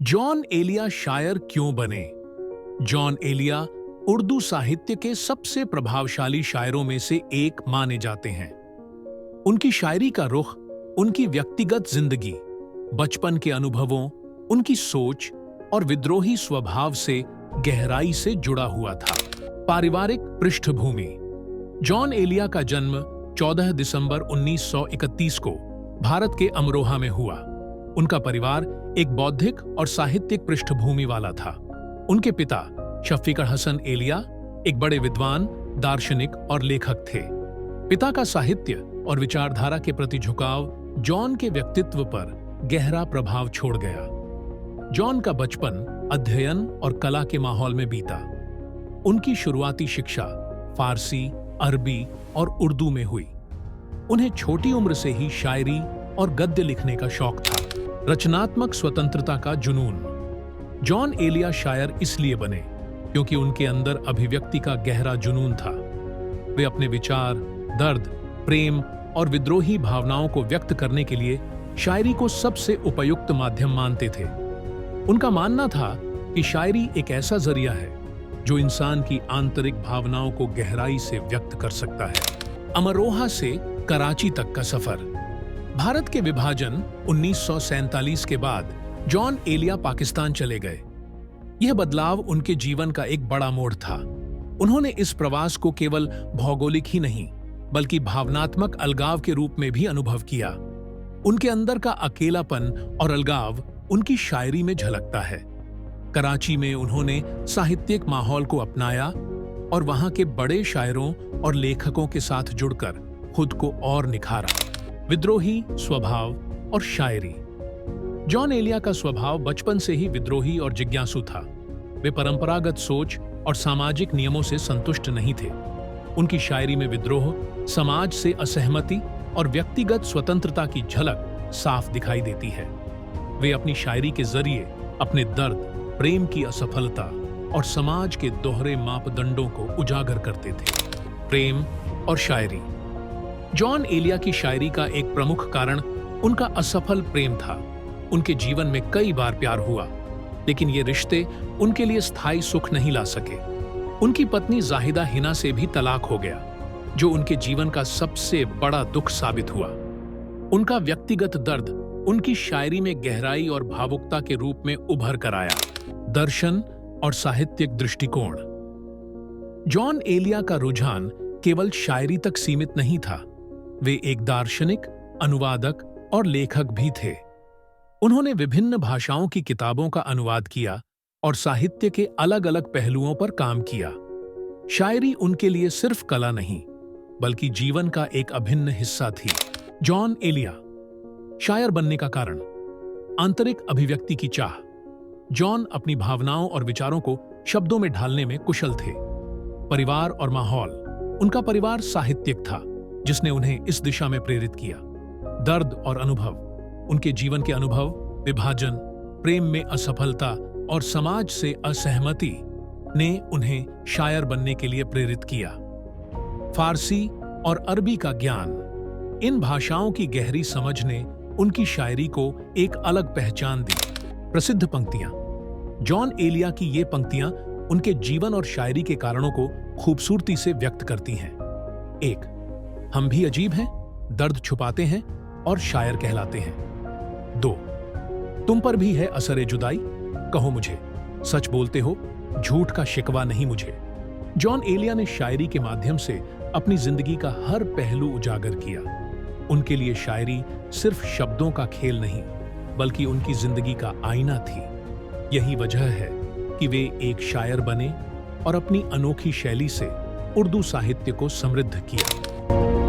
John Elia शायर क्यों बने? जॉन एलिया उर्दू साहित्य के सबसे प्रभावशाली शायरों में से एक माने जाते हैं। उनकी शायरी का रुख उनकी व्यक्तिगत जिंदगी, बचपन के अनुभवों, उनकी सोच और विद्रोही स्वभाव से गहराई से जुड़ा हुआ था। पारिवारिक पृष्ठभूमि। जॉन एलिया का जन्म 14 दिसंबर 1931 को भारत के अमरोहा में हुआ। उनका परिवार एक बौद्धिक और साहित्यिक पृष्ठभूमि वाला था। उनके पिता शफीक हसन एलिया एक बड़े विद्वान, दार्शनिक और लेखक थे। पिता का साहित्य और विचारधारा के प्रति झुकाव जॉन के व्यक्तित्व पर गहरा प्रभाव छोड़ गया। जॉन का बचपन अध्ययन और कला के माहौल में बीता। उनकी शुरुआती शिक्षा फारसी, अरबी और उर्दू में हुई। उन्हें छोटी उम्र से ही शायरी और गद्य लिखने का शौक था। रचनात्मक स्वतंत्रता का जुनून। जॉन एलिया शायर इसलिए बने क्योंकि उनके अंदर अभिव्यक्ति का गहरा जुनून था। वे अपने विचार, दर्द, प्रेम और विद्रोही भावनाओं को व्यक्त करने के लिए शायरी को सबसे उपयुक्त माध्यम मानते थे। उनका मानना था कि शायरी एक ऐसा जरिया है जो इंसान की आंतरिक भावनाओं को गहराई से व्यक्त कर सकता है। अमरोहा से कराची तक का सफर। भारत के विभाजन 1947 के बाद जॉन एलिया पाकिस्तान चले गए। यह बदलाव उनके जीवन का एक बड़ा मोड़ था। उन्होंने इस प्रवास को केवल भौगोलिक ही नहीं बल्कि भावनात्मक अलगाव के रूप में भी अनुभव किया। उनके अंदर का अकेलापन और अलगाव उनकी शायरी में झलकता है। कराची में उन्होंने साहित्यिक माहौल को अपनाया और वहां के बड़े शायरों और लेखकों के साथ जुड़कर खुद को और निखारा। विद्रोही स्वभाव और शायरी। जॉन एलिया का स्वभाव बचपन से ही विद्रोही और जिज्ञासु था। वे परंपरागत सोच और सामाजिक नियमों से संतुष्ट नहीं थे। उनकी शायरी में विद्रोह, समाज से असहमति और व्यक्तिगत स्वतंत्रता की झलक साफ दिखाई देती है। वे अपनी शायरी के जरिए अपने दर्द, प्रेम की असफलता और समाज के दोहरे मापदंडों को उजागर करते थे। प्रेम और शायरी। जॉन एलिया की शायरी का एक प्रमुख कारण उनका असफल प्रेम था। उनके जीवन में कई बार प्यार हुआ, लेकिन ये रिश्ते उनके लिए स्थायी सुख नहीं ला सके। उनकी पत्नी जाहिदा हिना से भी तलाक हो गया, जो उनके जीवन का सबसे बड़ा दुख साबित हुआ। उनका व्यक्तिगत दर्द उनकी शायरी में गहराई और भावुकता के रूप में उभर कर आया। दर्शन और साहित्यिक दृष्टिकोण। जॉन एलिया का रुझान केवल शायरी तक सीमित नहीं था। वे एक दार्शनिक, अनुवादक और लेखक भी थे। उन्होंने विभिन्न भाषाओं की किताबों का अनुवाद किया और साहित्य के अलग अलग पहलुओं पर काम किया। शायरी उनके लिए सिर्फ कला नहीं बल्कि जीवन का एक अभिन्न हिस्सा थी। जॉन एलिया शायर बनने का कारण। आंतरिक अभिव्यक्ति की चाह। जॉन अपनी भावनाओं और विचारों को शब्दों में ढालने में कुशल थे। परिवार और माहौल। उनका परिवार साहित्यिक था जिसने उन्हें इस दिशा में प्रेरित किया। दर्द और अनुभव। उनके जीवन के अनुभव, विभाजन, प्रेम में असफलता और समाज से असहमति ने उन्हें शायर बनने के लिए प्रेरित किया। फारसी और अरबी का ज्ञान। इन भाषाओं की गहरी समझ ने उनकी शायरी को एक अलग पहचान दी। प्रसिद्ध पंक्तियां। जॉन एलिया की ये पंक्तियां उनके जीवन और शायरी के कारणों को खूबसूरती से व्यक्त करती हैं। 1. हम भी अजीब हैं, दर्द छुपाते हैं और शायर कहलाते हैं। 2. तुम पर भी है असरे जुदाई, कहो मुझे, सच बोलते हो, झूठ का शिकवा नहीं मुझे। जॉन एलिया ने शायरी के माध्यम से अपनी जिंदगी का हर पहलू उजागर किया। उनके लिए शायरी सिर्फ शब्दों का खेल नहीं बल्कि उनकी जिंदगी का आईना थी। यही वजह है कि वे एक शायर बने और अपनी अनोखी शैली से उर्दू साहित्य को समृद्ध किया।